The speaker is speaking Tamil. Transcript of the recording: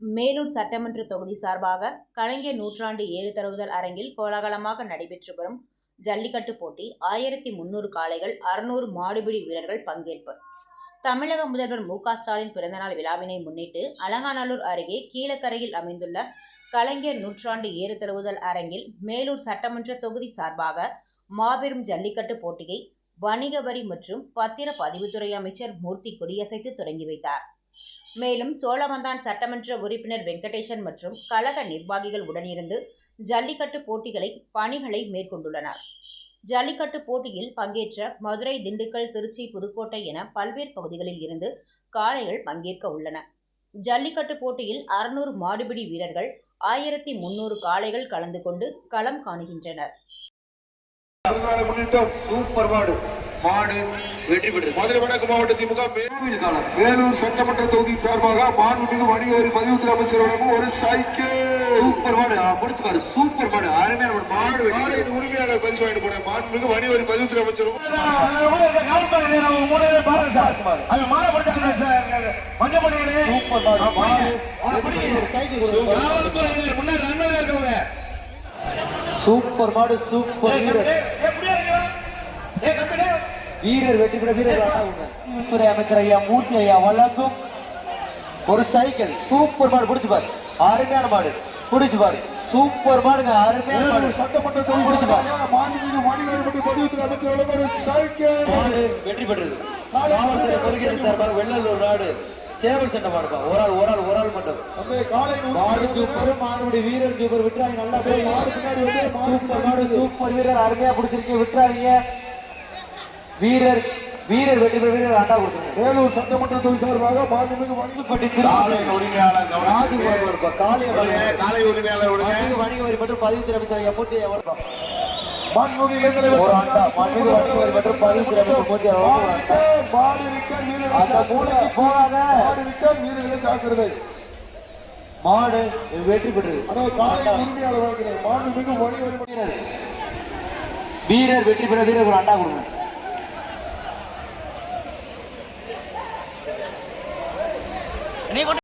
மேலூர் சட்டமன்ற தொகுதி சார்பாக கலைஞர் நூற்றாண்டு ஏறுதழுவுதல் அரங்கில் கோலாகலமாக நடைபெற்று வரும் ஜல்லிக்கட்டு போட்டி 1300 காளைகள் 600 மாடுபிடி வீரர்கள் பங்கேற்பு. தமிழக முதல்வர் மு.க.ஸ்டாலின் பிறந்தநாள் விழாவினை முன்னிட்டு அலங்காநல்லூர் அருகே கீழக்கரையில் அமைந்துள்ள கலைஞர் நூற்றாண்டு ஏறுதழுவுதல் அரங்கில் மேலூர் சட்டமன்ற தொகுதி சார்பாக மாபெரும் ஜல்லிக்கட்டு போட்டியை வணிக வரி மற்றும் பத்திர பதிவுத்துறை அமைச்சர் மூர்த்தி கொடியசைத்து தொடங்கி வைத்தார். மேலும் சோழவந்தான் சட்டமன்ற உறுப்பினர் வெங்கடேசன் மற்றும் கழக நிர்வாகிகள் உடனிருந்து ஜல்லிக்கட்டு பணிகளை மேற்கொண்டுள்ளனர். ஜல்லிக்கட்டு போட்டியில் பங்கேற்ற மதுரை, திண்டுக்கல், திருச்சி, புதுக்கோட்டை என பல்வேறு பகுதிகளில் இருந்து காளைகள் பங்கேற்க உள்ளன. ஜல்லிக்கட்டு போட்டியில் 600 மாடுபிடி வீரர்கள் 1300 காளைகள் கலந்து கொண்டு களம் காணுகின்றனர். சூப்பர் மாடு வெற்றி பெற்றது. மதுரை வடக்கு மாவட்ட திமுக வேலூர் சட்டமன்ற தொகுதியின் சார்பாக மாண்புமிகு வணிக வரி பதிவுத்துறை அமைச்சர் வழங்கும் ஒரு சைக்கிள். சூப்பர் மாடு பிடிச்சு பாரு. சூப்பர் மாடு, அருமையான மாடு. உரிமையாளர் பரிசு வாங்கிட்டு போன மாண்புமிகு வணிக வரி பதிவுத்துறை அமைச்சர் சூப்பர் மாடு. சூப்பர் வீரர் வெற்றி பெற வீரர் அமைச்சர் ஐயா மூர்த்தி ஐயா வழங்கும் ஒரு சைக்கிள். சூப்பர் மாடு பிடிச்சு பாரு. அருமையான மாடு பிடிச்சு பாரு. சூப்பர் மாடுங்க, அருமையான மாடு. சட்டமன்ற தொகுதி மாண்புமிகு வணிக வரி மற்றும் பதிவுத்துறை அமைச்சர் வழங்கும் ஒரு சைக்கிள் மாடு வெற்றி பெற்றது. காவல்துறை பொறுப்பு சார்பாக வெள்ளலூர் நாடு சேவல் சண்டை மாடுப்பா. ஒரு ஆள் மட்டும் மாடு சூப்பர். மாடுபடி வீரர் சூப்பர். விட்டுறாங்க நல்லா போய் மாடு பின்னாடி வந்து சூப்பர் மாடு. சூப்பர் வீரர் அருமையா பிடிச்சிருக்கீங்க. விட்டுறாதீங்க. வீரர் வெற்றி பெற வீரர் ஆண்டா கொடுத்துருங்க. வேலூர் சட்டமன்ற தொகுதி சார்பாக மாண்புமிகு வணிகப்பட்டி உரிமையாளர் காலை உரிமையாளர் வணிக வரி மற்றும் பதிவுத்துறை அமைச்சர் ஐயா மூர்த்தி ஐயா வழங்கும் மாண்புமிகு இளைஞர் மற்றும் பதிவுத்துறை அமைச்சர் மூர்த்தி வீரர்களை ஜாக்கிரதை. மாடு வெற்றி பெற்றது. உரிமையாளர் வாங்கினேன். மாண்புமிகு வணிக வரி வீரர் வெற்றி பெற வீரர் ஒரு அண்டா கொடுங்க.